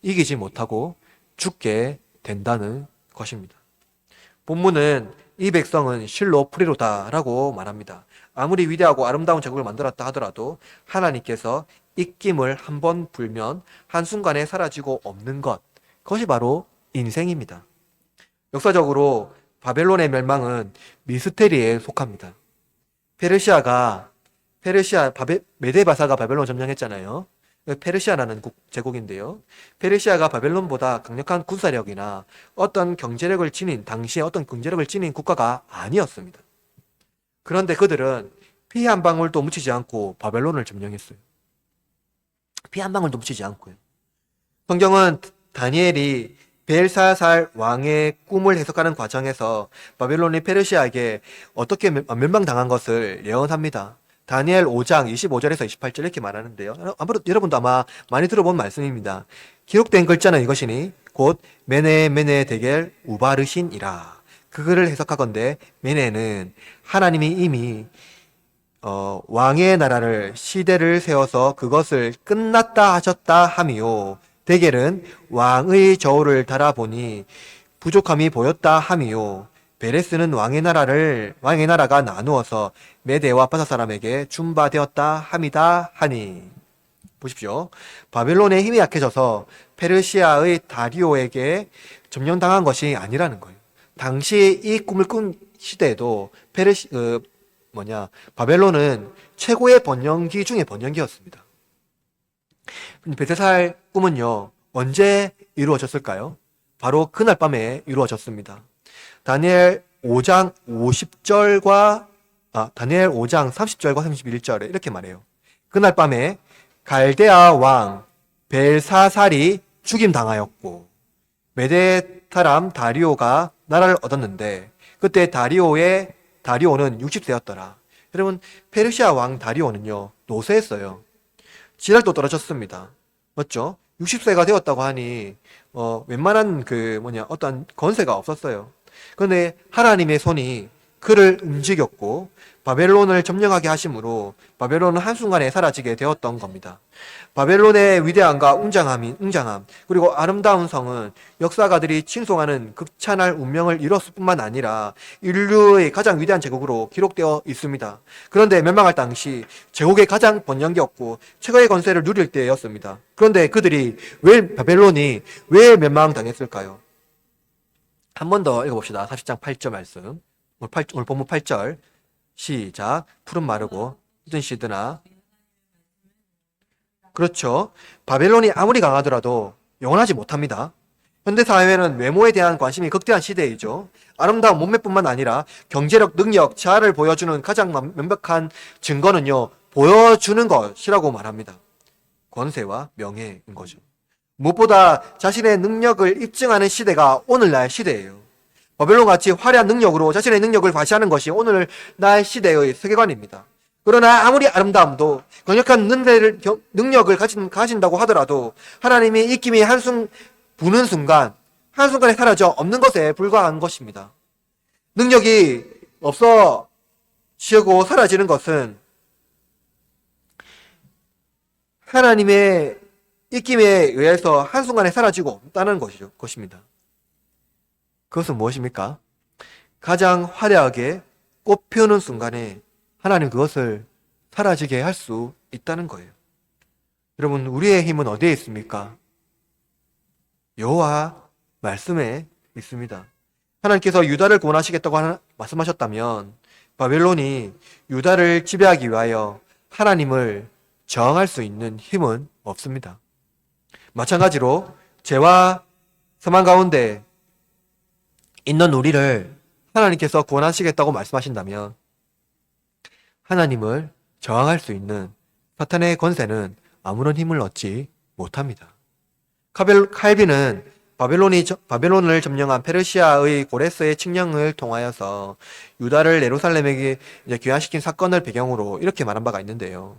이기지 못하고 죽게 된다는 것입니다. 본문은 이 백성은 실로 프리로다라고 말합니다. 아무리 위대하고 아름다운 제국을 만들었다 하더라도 하나님께서 입김을 한번 불면 한순간에 사라지고 없는 것, 그것이 바로 인생입니다. 역사적으로 바벨론의 멸망은 미스테리에 속합니다. 메데바사가 바벨론 점령했잖아요. 페르시아라는 제국인데요. 페르시아가 바벨론보다 강력한 군사력이나 어떤 경제력을 지닌 당시에 어떤 경제력을 지닌 국가가 아니었습니다. 그런데 그들은 피 한 방울도 묻히지 않고 바벨론을 점령했어요. 피 한 방울도 묻히지 않고요. 성경은 다니엘이 벨사살 왕의 꿈을 해석하는 과정에서 바벨론이 페르시아에게 어떻게 멸망당한 것을 예언합니다. 다니엘 5장 25절에서 28절 이렇게 말하는데요. 여러분도 아마 많이 들어본 말씀입니다. 기록된 글자는 이것이니 곧 메네 데겔 우바르신이라. 그거를 해석하건대 메네는 하나님이 이미 왕의 나라를 시대를 세워서 그것을 끝났다 하셨다 함이요. 데겔은 왕의 저울을 달아보니 부족함이 보였다 함이요. 베레스는 왕의 나라가 나누어서 메대와 바사 사람에게 준바되었다 함이다 하니. 보십시오. 바벨론의 힘이 약해져서 페르시아의 다리오에게 점령당한 것이 아니라는 거예요. 당시 이 꿈을 꾼 시대에도 바벨론은 최고의 번영기 중에 번영기였습니다. 베데살 꿈은요, 언제 이루어졌을까요? 바로 그날 밤에 이루어졌습니다. 다니엘 5장 30절과 31절에 이렇게 말해요. 그날 밤에 갈대아 왕 벨사살이 죽임당하였고 메대 사람 다리오가 나라를 얻었는데 그때 다리오는 60세였더라. 여러분, 페르시아 왕 다리오는요, 노쇠했어요. 지략도 떨어졌습니다. 맞죠? 60세가 되었다고 하니 웬만한 어떤 권세가 없었어요. 그런데 하나님의 손이 그를 움직였고 바벨론을 점령하게 하심으로 바벨론은 한순간에 사라지게 되었던 겁니다. 바벨론의 위대함과 웅장함 그리고 아름다운 성은 역사가들이 칭송하는 극찬할 운명을 이뤘을 뿐만 아니라 인류의 가장 위대한 제국으로 기록되어 있습니다. 그런데 멸망할 당시 제국의 가장 번영기였고 최고의 권세를 누릴 때였습니다. 그런데 바벨론이 왜 멸망당했을까요? 한 번 더 읽어봅시다. 40장 8절 말씀. 오늘 본문 8절 시작. 푸른 마르고 묻은 씨드나. 그렇죠. 바벨론이 아무리 강하더라도 영원하지 못합니다. 현대사회는 외모에 대한 관심이 극대한 시대이죠. 아름다운 몸매뿐만 아니라 경제력, 능력, 자아를 보여주는 가장 명백한 증거는요, 보여주는 것이라고 말합니다. 권세와 명예인 거죠. 무엇보다 자신의 능력을 입증하는 시대가 오늘날 시대예요. 바벨론같이 화려한 능력으로 자신의 능력을 과시하는 것이 오늘날 시대의 세계관입니다. 그러나 아무리 아름다움도 강력한 능력을 가진다고 하더라도 하나님이 입김이 부는 순간 한순간에 사라져 없는 것에 불과한 것입니다. 능력이 없어지고 사라지는 것은 하나님의 입김에 의해서 한순간에 사라지고 없다는 것입니다. 그것은 무엇입니까? 가장 화려하게 꽃피우는 순간에 하나님 그것을 사라지게 할 수 있다는 거예요. 여러분, 우리의 힘은 어디에 있습니까? 여호와 말씀에 있습니다. 하나님께서 유다를 구원하시겠다고 말씀하셨다면 바벨론이 유다를 지배하기 위하여 하나님을 저항할 수 있는 힘은 없습니다. 마찬가지로 죄와 사망 가운데 있는 우리를 하나님께서 구원하시겠다고 말씀하신다면 하나님을 저항할 수 있는 사탄의 권세는 아무런 힘을 얻지 못합니다. 칼빈은 바벨론을 점령한 페르시아의 고레스의 칙령을 통하여서 유다를 예루살렘에게 귀환시킨 사건을 배경으로 이렇게 말한 바가 있는데요.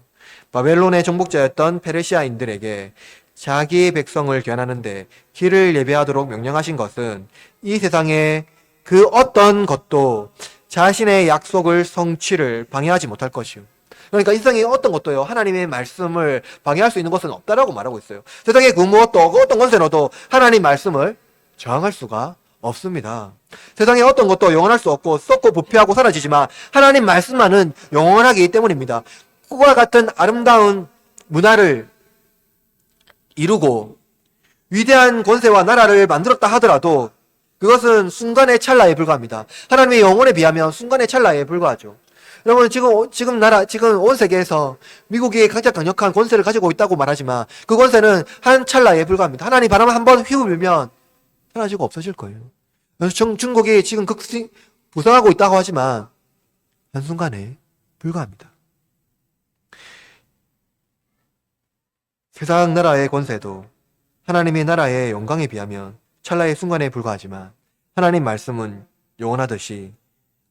바벨론의 정복자였던 페르시아인들에게 자기의 백성을 귀환하는데 길을 예배하도록 명령하신 것은 이 세상의 그 어떤 것도 자신의 약속을 성취를 방해하지 못할 것이요. 그러니까 이 세상의 어떤 것도요, 하나님의 말씀을 방해할 수 있는 것은 없다라고 말하고 있어요. 세상의 그 무엇도, 그 어떤 권세로도 하나님 말씀을 저항할 수가 없습니다. 세상에 어떤 것도 영원할 수 없고 썩고 부패하고 사라지지만 하나님 말씀만은 영원하기 때문입니다. 그와 같은 아름다운 문화를 이루고 위대한 권세와 나라를 만들었다 하더라도 그것은 순간의 찰나에 불과합니다. 하나님의 영혼에 비하면 순간의 찰나에 불과하죠. 여러분, 지금 온 세계에서 미국이 가장 강력한 권세를 가지고 있다고 말하지만 그 권세는 한 찰나에 불과합니다. 하나님 바람 한번 휘두르면 사라지고 없어질 거예요. 중국이 지금 부상하고 있다고 하지만 한순간에 불과합니다. 세상 나라의 권세도 하나님의 나라의 영광에 비하면 찰나의 순간에 불과하지만 하나님 말씀은 영원하듯이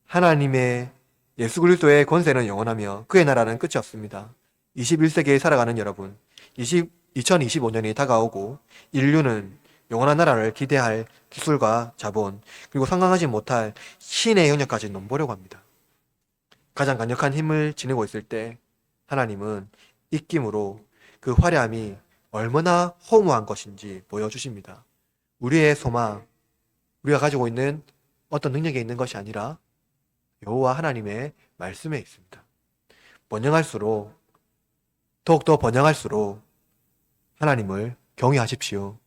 하나님의 예수 그리스도의 권세는 영원하며 그의 나라는 끝이 없습니다. 21세기에 살아가는 여러분, 2025년이 다가오고 인류는 영원한 나라를 기대할 기술과 자본, 그리고 상상하지 못할 신의 영역까지 넘보려고 합니다. 가장 강력한 힘을 지니고 있을 때 하나님은 입김으로 그 화려함이 얼마나 허무한 것인지 보여주십니다. 우리의 소망, 우리가 가지고 있는 어떤 능력에 있는 것이 아니라 여호와 하나님의 말씀에 있습니다. 더욱더 번영할수록 하나님을 경외하십시오.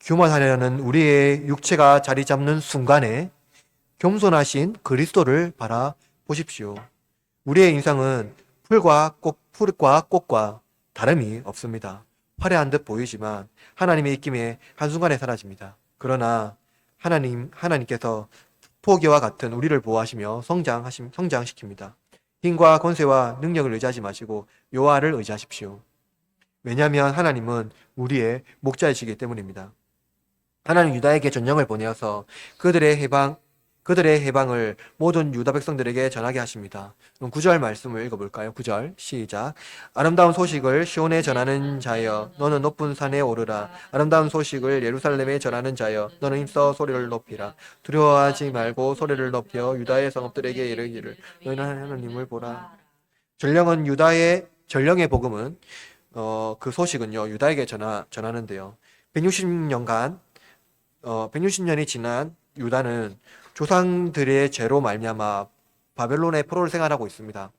교만하려는 우리의 육체가 자리 잡는 순간에 겸손하신 그리스도를 바라보십시오. 우리의 인생은 풀과 꽃과 다름이 없습니다. 화려한 듯 보이지만 하나님의 입김에 한순간에 사라집니다. 그러나 하나님께서 포기와 같은 우리를 보호하시며 성장시킵니다. 힘과 권세와 능력을 의지하지 마시고 여호와를 의지하십시오. 왜냐하면 하나님은 우리의 목자이시기 때문입니다. 하나님 유다에게 전령을 보내어서 그들의 해방을 모든 유다 백성들에게 전하게 하십니다. 그럼 9절 말씀을 읽어볼까요? 9절 시작. 아름다운 소식을 시온에 전하는 자여 너는 높은 산에 오르라. 아름다운 소식을 예루살렘에 전하는 자여 너는 힘써 소리를 높이라. 두려워하지 말고 소리를 높여 유다의 성읍들에게 이르기를 너희는 하나님을 보라. 전령의 복음은 그 소식은요 유다에게 전하는데요. 160년이 지난 유다는 조상들의 죄로 말미암아 바벨론의 포로를 생활하고 있습니다.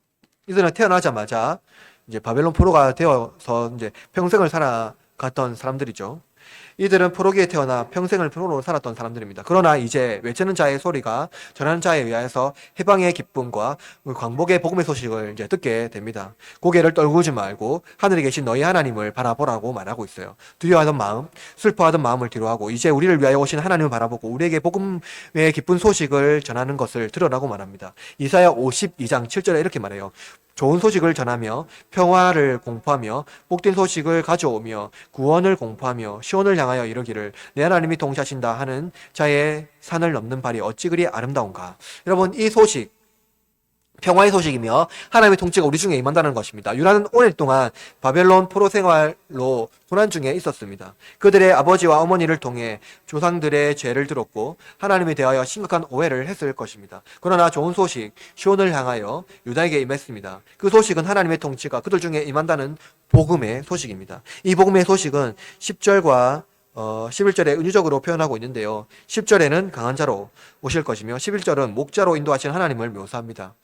이들은 태어나자마자 이제 바벨론 포로가 되어서 이제 평생을 살아갔던 사람들이죠. 이들은 포로기에 태어나 평생을 포로로 살았던 사람들입니다. 그러나 이제 외치는 자의 소리가 전하는 자에 의하여서 해방의 기쁨과 광복의 복음의 소식을 이제 듣게 됩니다. 고개를 떨구지 말고 하늘에 계신 너희 하나님을 바라보라고 말하고 있어요. 두려워하던 마음, 슬퍼하던 마음을 뒤로하고 이제 우리를 위하여 오신 하나님을 바라보고 우리에게 복음의 기쁜 소식을 전하는 것을 들으라고 말합니다. 이사야 52장 7절에 이렇게 말해요. 좋은 소식을 전하며 평화를 공포하며 복된 소식을 가져오며 구원을 공포하며 시온을 향하여 이르기를 내 하나님이 동시하신다 하는 자의 산을 넘는 발이 어찌 그리 아름다운가. 여러분, 이 소식 평화의 소식이며 하나님의 통치가 우리 중에 임한다는 것입니다. 유다는 오랫동안 바벨론 포로 생활로 고난 중에 있었습니다. 그들의 아버지와 어머니를 통해 조상들의 죄를 들었고 하나님에 대하여 심각한 오해를 했을 것입니다. 그러나 좋은 소식, 시온을 향하여 유다에게 임했습니다. 그 소식은 하나님의 통치가 그들 중에 임한다는 복음의 소식입니다. 이 복음의 소식은 10절과 11절에 은유적으로 표현하고 있는데요. 10절에는 강한 자로 오실 것이며 11절은 목자로 인도하시는 하나님을 묘사합니다.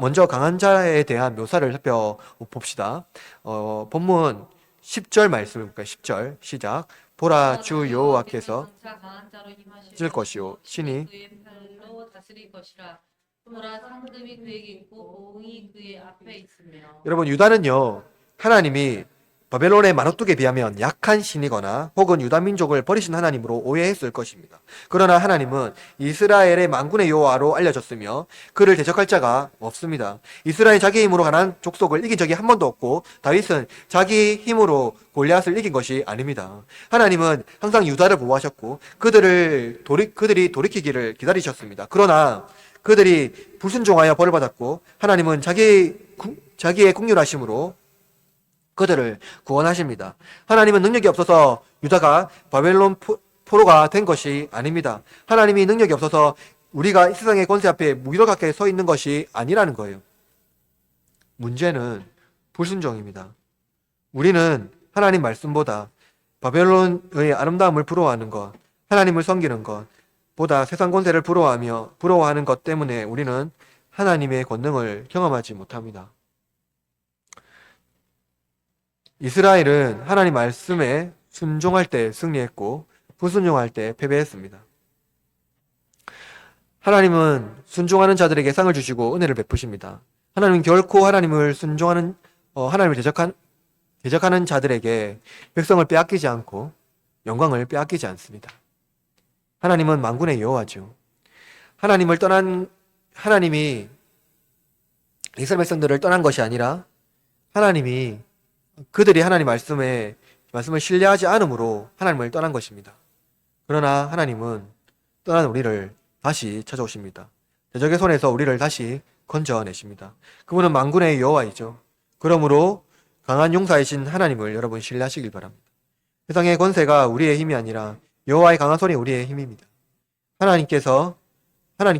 먼저 강한 자에 대한 묘사를 살펴봅시다. 본문 10절 말씀을 볼까요? 10절 시작. 보라 주 여호와께서 질 것이요 신이 그의 팔로 다스릴 것이라. 보라 상급이 그에게 있고 보응이 그의 앞에 있으며. 여러분, 유다는요 하나님이 바벨론의 마르뚝에 비하면 약한 신이거나 혹은 유다 민족을 버리신 하나님으로 오해했을 것입니다. 그러나 하나님은 이스라엘의 만군의 여호와로 알려졌으며 그를 대적할 자가 없습니다. 이스라엘 자기 힘으로 가난 족속을 이긴 적이 한 번도 없고 다윗은 자기 힘으로 골리앗을 이긴 것이 아닙니다. 하나님은 항상 유다를 보호하셨고 그들이 돌이키기를 기다리셨습니다. 그러나 그들이 불순종하여 벌을 받았고 하나님은 자기의 긍휼하심으로 그들을 구원하십니다. 하나님은 능력이 없어서 유다가 바벨론 포로가 된 것이 아닙니다. 하나님이 능력이 없어서 우리가 이 세상의 권세 앞에 무기력하게 서 있는 것이 아니라는 거예요. 문제는 불순종입니다. 우리는 하나님 말씀보다 바벨론의 아름다움을 부러워하는 것, 하나님을 섬기는 것, 보다 세상 권세를 부러워하는 것 때문에 우리는 하나님의 권능을 경험하지 못합니다. 이스라엘은 하나님 말씀에 순종할 때 승리했고 불순종할 때 패배했습니다. 하나님은 순종하는 자들에게 상을 주시고 은혜를 베푸십니다. 하나님은 결코 하나님을 순종하는 하나님을 대적하는 자들에게 백성을 빼앗기지 않고 영광을 빼앗기지 않습니다. 하나님은 만군의 여호와죠. 하나님이 이스라엘 백성들을 떠난 것이 아니라 하나님이 그들이 하나님 말씀을 신뢰하지 않으므로 하나님을 떠난 것입니다. 그러나 하나님은 떠난 우리를 다시 찾아오십니다. 대적의 손에서 우리를 다시 건져내십니다. 그분은 만군의 여호와이죠. 그러므로 강한 용사이신 하나님을 여러분 신뢰하시길 바랍니다. 세상의 권세가 우리의 힘이 아니라 여호와의 강한 손이 우리의 힘입니다. 하나님께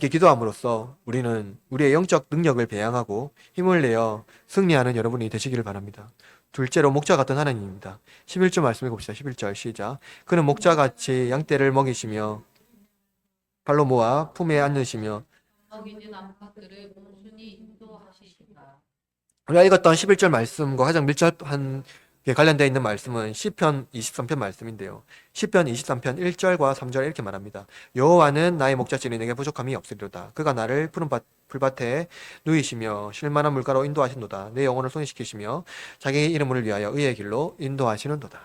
기도함으로써 우리는 우리의 영적 능력을 배양하고 힘을 내어 승리하는 여러분이 되시기를 바랍니다. 둘째로 목자 같은 하나님입니다. 11절 말씀 읽어봅시다. 11절 시작. 그는 목자같이 양떼를 먹이시며 발로 모아 품에 안으시며 먹이는 안팎들을 온순히 인도하시리라. 우리가 읽었던 11절 말씀과 가장 밀접한 관련되어 있는 말씀은 시편 23편 말씀인데요. 시편 23편 1절과 3절 이렇게 말합니다. 여호와는 나의 목자시니 내게 부족함이 없으리로다. 그가 나를 푸른 풀밭에 누이시며 쉴만한 물가로 인도하시노다. 내 영혼을 손이시키시며 자기 이름을 위하여 의의 길로 인도하시는도다.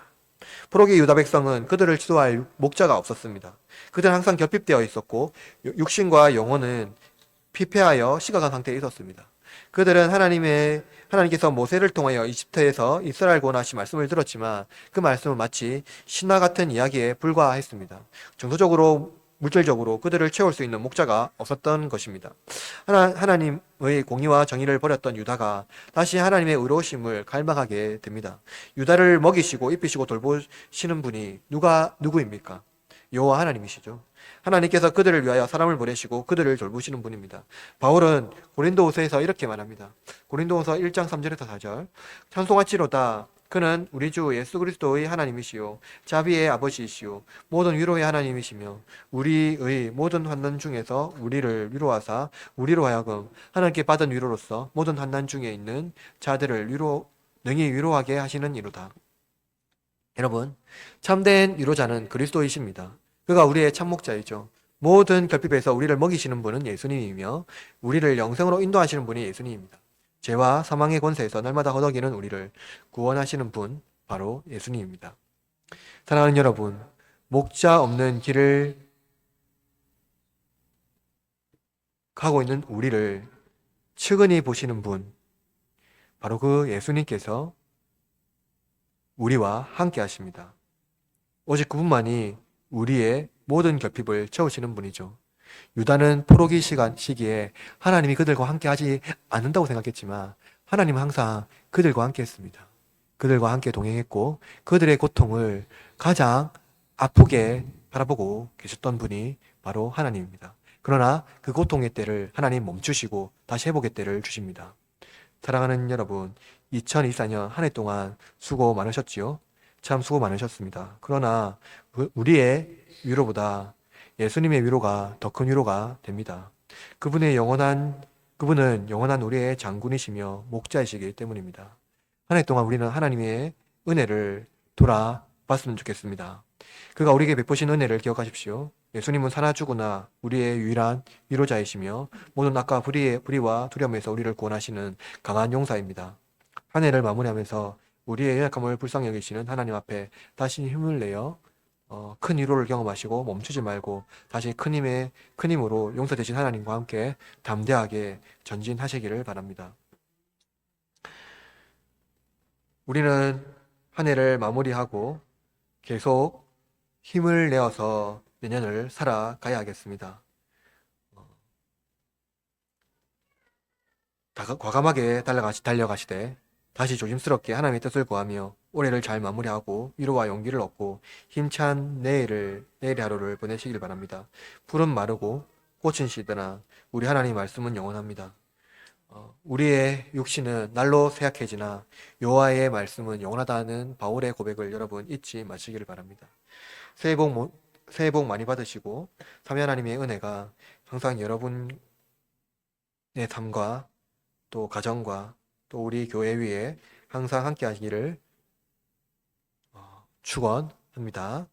포로기 유다 백성은 그들을 지도할 목자가 없었습니다. 그들은 항상 결핍되어 있었고 육신과 영혼은 피폐하여 식어간 상태에 있었습니다. 그들은 하나님께서 모세를 통하여 이집트에서 이스라엘 구원하신 말씀을 들었지만 그 말씀은 마치 신화 같은 이야기에 불과했습니다. 정서적으로 물질적으로 그들을 채울 수 있는 목자가 없었던 것입니다. 하나님의 공의와 정의를 버렸던 유다가 다시 하나님의 의로우심을 갈망하게 됩니다. 유다를 먹이시고 입히시고 돌보시는 분이 누구입니까? 여호와 하나님이시죠. 하나님께서 그들을 위하여 사람을 보내시고 그들을 돌보시는 분입니다. 바울은 고린도후서에서 이렇게 말합니다. 고린도후서 1장 3절에서 4절. 찬송하치로다. 그는 우리 주 예수 그리스도의 하나님이시요 자비의 아버지이시요 모든 위로의 하나님이시며 우리의 모든 환난 중에서 우리를 위로하사 우리로 하여금 하나님께 받은 위로로서 모든 환난 중에 있는 자들을 능히 위로하게 하시는 이로다. 여러분, 참된 위로자는 그리스도이십니다. 그가 우리의 참목자이죠. 모든 결핍에서 우리를 먹이시는 분은 예수님이며 우리를 영생으로 인도하시는 분이 예수님입니다. 죄와 사망의 권세에서 날마다 허덕이는 우리를 구원하시는 분 바로 예수님입니다. 사랑하는 여러분, 목자 없는 길을 가고 있는 우리를 측은히 보시는 분 바로 그 예수님께서 우리와 함께 하십니다. 오직 그분만이 우리의 모든 결핍을 채우시는 분이죠. 유다는 포로기 시기에 하나님이 그들과 함께 하지 않는다고 생각했지만 하나님은 항상 그들과 함께 했습니다. 그들과 함께 동행했고 그들의 고통을 가장 아프게 바라보고 계셨던 분이 바로 하나님입니다. 그러나 그 고통의 때를 하나님 멈추시고 다시 회복의 때를 주십니다. 사랑하는 여러분, 2024년 한 해 동안 수고 많으셨지요? 참 수고 많으셨습니다. 그러나 우리의 위로보다 예수님의 위로가 더 큰 위로가 됩니다. 그분은 영원한 우리의 장군이시며 목자이시기 때문입니다. 한 해 동안 우리는 하나님의 은혜를 돌아봤으면 좋겠습니다. 그가 우리에게 베푸신 은혜를 기억하십시오. 예수님은 사나 죽으나 우리의 유일한 위로자이시며 모든 악과 불의와 두려움에서 우리를 구원하시는 강한 용사입니다. 한 해를 마무리하면서 우리의 연약함을 불쌍히 여기시는 하나님 앞에 다시 힘을 내어 큰 위로를 경험하시고 멈추지 말고 다시 큰 힘으로 용서 되신 하나님과 함께 담대하게 전진하시기를 바랍니다. 우리는 한 해를 마무리하고 계속 힘을 내어서 내년을 살아가야 하겠습니다. 과감하게 달려가시되 다시 조심스럽게 하나님의 뜻을 구하며 올해를 잘 마무리하고 위로와 용기를 얻고 힘찬 내일의 하루를 보내시길 바랍니다. 풀은 마르고 꽃은 시드나 우리 하나님 말씀은 영원합니다. 우리의 육신은 날로 쇠약해지나 여호와의 말씀은 영원하다는 바울의 고백을 여러분 잊지 마시기를 바랍니다. 새해 복 새해 복 많이 받으시고 삼위 하나님의 은혜가 항상 여러분의 삶과 또 가정과 또 우리 교회 위에 항상 함께 하시기를 축원합니다.